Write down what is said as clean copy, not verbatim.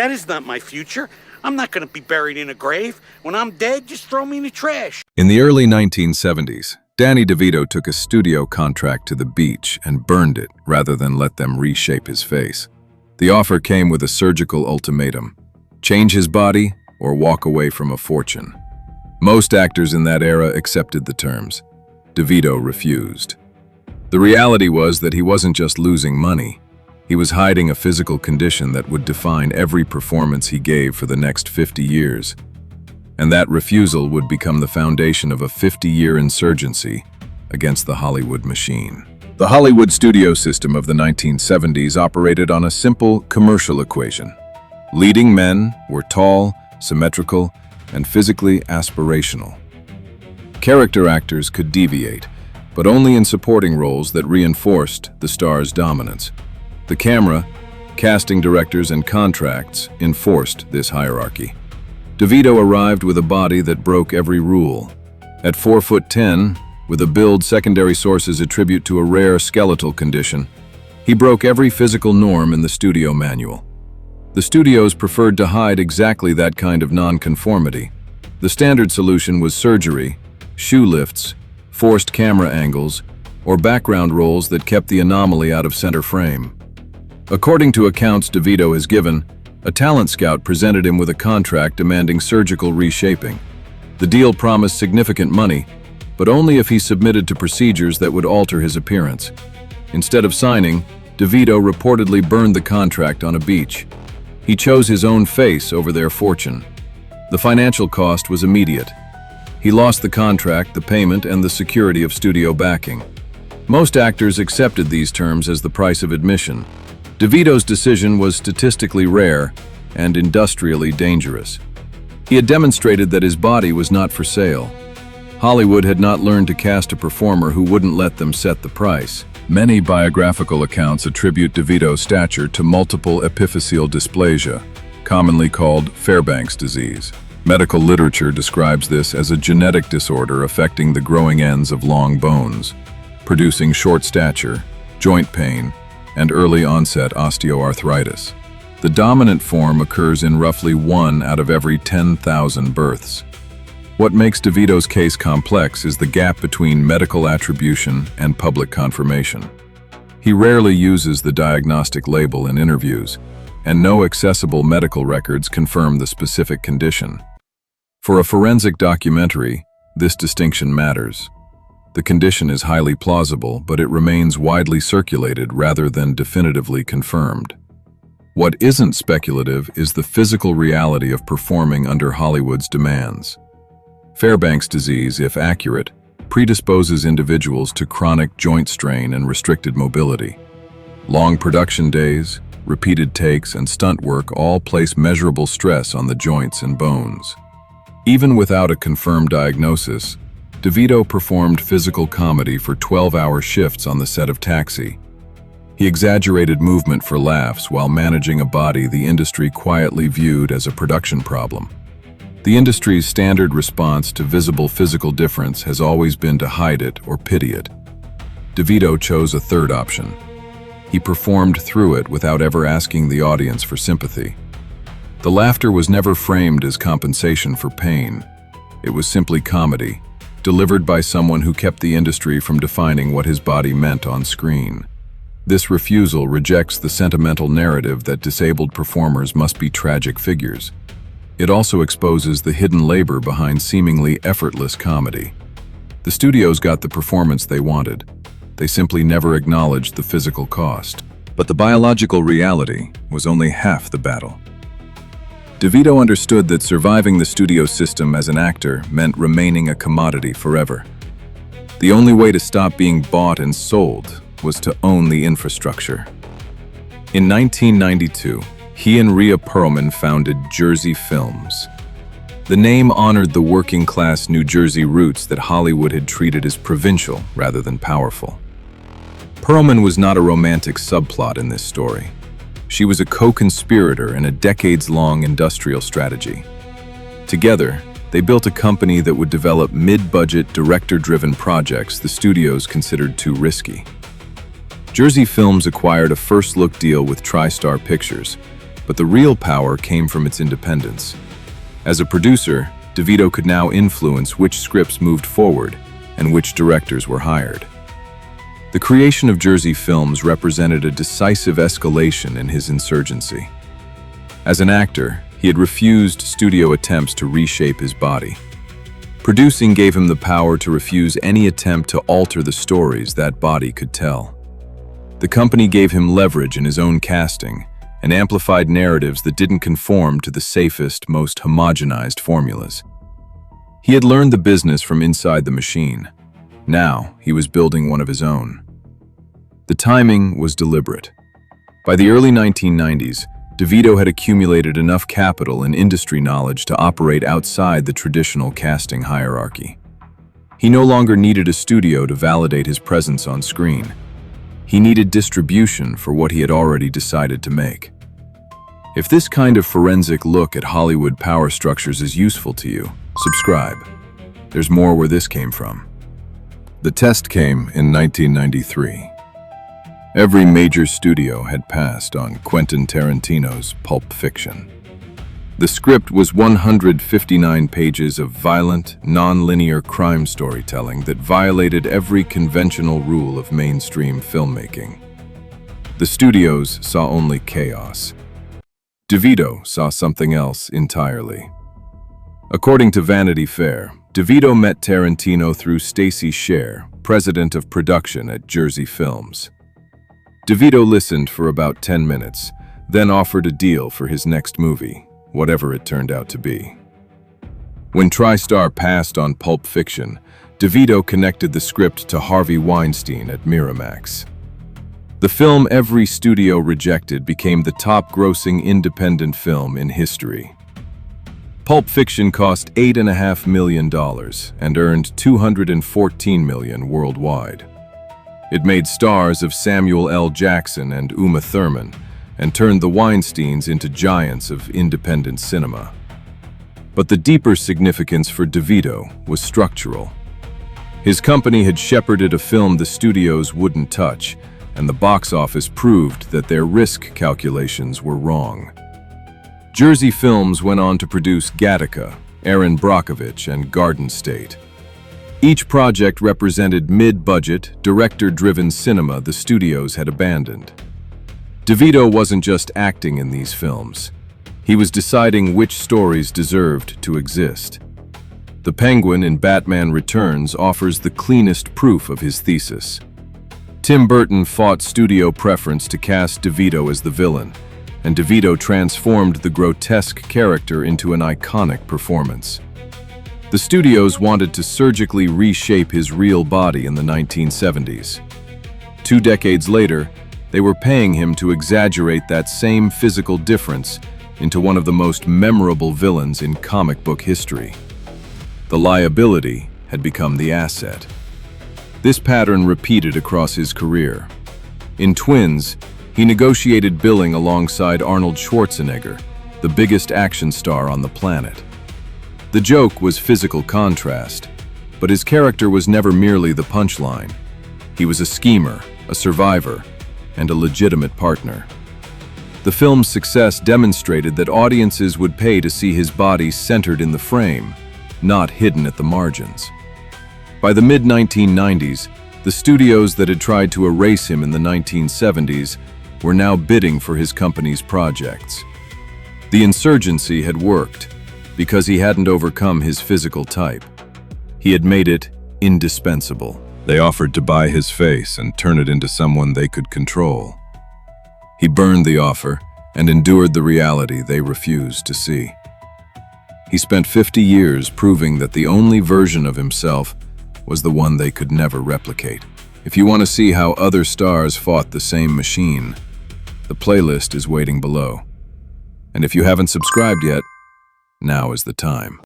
That is not my future. I'm not going to be buried in a grave. When I'm dead, just throw me in the trash. In the early 1970s, Danny DeVito took a studio contract to the beach and burned it rather than let them reshape his face. The offer came with a surgical ultimatum: change his body or walk away from a fortune. Most actors in that era accepted the terms. DeVito refused. The reality was that he wasn't just losing money. He was hiding a physical condition that would define every performance he gave for the next 50 years. And that refusal would become the foundation of a 50-year insurgency against the Hollywood machine. The Hollywood studio system of the 1970s operated on a simple commercial equation. Leading men were tall, symmetrical, and physically aspirational. Character actors could deviate, but only in supporting roles that reinforced the star's dominance. The camera, casting directors, and contracts enforced this hierarchy. DeVito arrived with a body that broke every rule. At 4'10", with a build secondary sources attribute to a rare skeletal condition, he broke every physical norm in the studio manual. The studios preferred to hide exactly that kind of nonconformity. The standard solution was surgery, shoe lifts, forced camera angles, or background roles that kept the anomaly out of center frame. According to accounts DeVito has given, a talent scout presented him with a contract demanding surgical reshaping. The deal promised significant money, but only if he submitted to procedures that would alter his appearance. Instead of signing, DeVito reportedly burned the contract on a beach. He chose his own face over their fortune. The financial cost was immediate. He lost the contract, the payment, and the security of studio backing. Most actors accepted these terms as the price of admission. DeVito's decision was statistically rare and industrially dangerous. He had demonstrated that his body was not for sale. Hollywood had not learned to cast a performer who wouldn't let them set the price. Many biographical accounts attribute DeVito's stature to multiple epiphyseal dysplasia, commonly called Fairbanks disease. Medical literature describes this as a genetic disorder affecting the growing ends of long bones, producing short stature, joint pain, and early-onset osteoarthritis. The dominant form occurs in roughly 1 out of every 10,000 births. What makes DeVito's case complex is the gap between medical attribution and public confirmation. He rarely uses the diagnostic label in interviews, and no accessible medical records confirm the specific condition. For a forensic documentary, this distinction matters. The condition is highly plausible, but it remains widely circulated rather than definitively confirmed. What isn't speculative is the physical reality of performing under Hollywood's demands. Fairbanks disease, if accurate, predisposes individuals to chronic joint strain and restricted mobility. Long production days, repeated takes, and stunt work all place measurable stress on the joints and bones. Even without a confirmed diagnosis, DeVito performed physical comedy for 12-hour shifts on the set of Taxi. He exaggerated movement for laughs while managing a body the industry quietly viewed as a production problem. The industry's standard response to visible physical difference has always been to hide it or pity it. DeVito chose a third option. He performed through it without ever asking the audience for sympathy. The laughter was never framed as compensation for pain. It was simply comedy, delivered by someone who kept the industry from defining what his body meant on screen. This refusal rejects the sentimental narrative that disabled performers must be tragic figures. It also exposes the hidden labor behind seemingly effortless comedy. The studios got the performance they wanted. They simply never acknowledged the physical cost. But the biological reality was only half the battle. DeVito understood that surviving the studio system as an actor meant remaining a commodity forever. The only way to stop being bought and sold was to own the infrastructure. In 1992, he and Rhea Perlman founded Jersey Films. The name honored the working-class New Jersey roots that Hollywood had treated as provincial rather than powerful. Perlman was not a romantic subplot in this story. She was a co-conspirator in a decades-long industrial strategy. Together, they built a company that would develop mid-budget, director-driven projects the studios considered too risky. Jersey Films acquired a first-look deal with TriStar Pictures, but the real power came from its independence. As a producer, DeVito could now influence which scripts moved forward and which directors were hired. The creation of Jersey Films represented a decisive escalation in his insurgency. As an actor, he had refused studio attempts to reshape his body. Producing gave him the power to refuse any attempt to alter the stories that body could tell. The company gave him leverage in his own casting and amplified narratives that didn't conform to the safest, most homogenized formulas. He had learned the business from inside the machine. Now, he was building one of his own. The timing was deliberate. By the early 1990s, DeVito had accumulated enough capital and industry knowledge to operate outside the traditional casting hierarchy. He no longer needed a studio to validate his presence on screen. He needed distribution for what he had already decided to make. If this kind of forensic look at Hollywood power structures is useful to you, subscribe. There's more where this came from. The test came in 1993. Every major studio had passed on Quentin Tarantino's Pulp Fiction. The script was 159 pages of violent, non-linear crime storytelling that violated every conventional rule of mainstream filmmaking. The studios saw only chaos. DeVito saw something else entirely. According to Vanity Fair, DeVito met Tarantino through Stacy Scher, president of production at Jersey Films. DeVito listened for about 10 minutes, then offered a deal for his next movie, whatever it turned out to be. When TriStar passed on Pulp Fiction, DeVito connected the script to Harvey Weinstein at Miramax. The film every studio rejected became the top-grossing independent film in history. Pulp Fiction cost $8.5 million and earned $214 million worldwide. It made stars of Samuel L. Jackson and Uma Thurman and turned the Weinsteins into giants of independent cinema. But the deeper significance for DeVito was structural. His company had shepherded a film the studios wouldn't touch, and the box office proved that their risk calculations were wrong. Jersey Films went on to produce Gattaca, Erin Brockovich, and Garden State. Each project represented mid-budget, director-driven cinema the studios had abandoned. DeVito wasn't just acting in these films. He was deciding which stories deserved to exist. The Penguin in Batman Returns offers the cleanest proof of his thesis. Tim Burton fought studio preference to cast DeVito as the villain, and DeVito transformed the grotesque character into an iconic performance. The studios wanted to surgically reshape his real body in the 1970s. 2 decades later, they were paying him to exaggerate that same physical difference into one of the most memorable villains in comic book history. The liability had become the asset. This pattern repeated across his career. In Twins, he negotiated billing alongside Arnold Schwarzenegger, the biggest action star on the planet. The joke was physical contrast, but his character was never merely the punchline. He was a schemer, a survivor, and a legitimate partner. The film's success demonstrated that audiences would pay to see his body centered in the frame, not hidden at the margins. By the mid-1990s, the studios that had tried to erase him in the 1970s were now bidding for his company's projects. The insurgency had worked, because he hadn't overcome his physical type. He had made it indispensable. They offered to buy his face and turn it into someone they could control. He burned the offer and endured the reality they refused to see. He spent 50 years proving that the only version of himself was the one they could never replicate. If you want to see how other stars fought the same machine, the playlist is waiting below. And if you haven't subscribed yet, now is the time.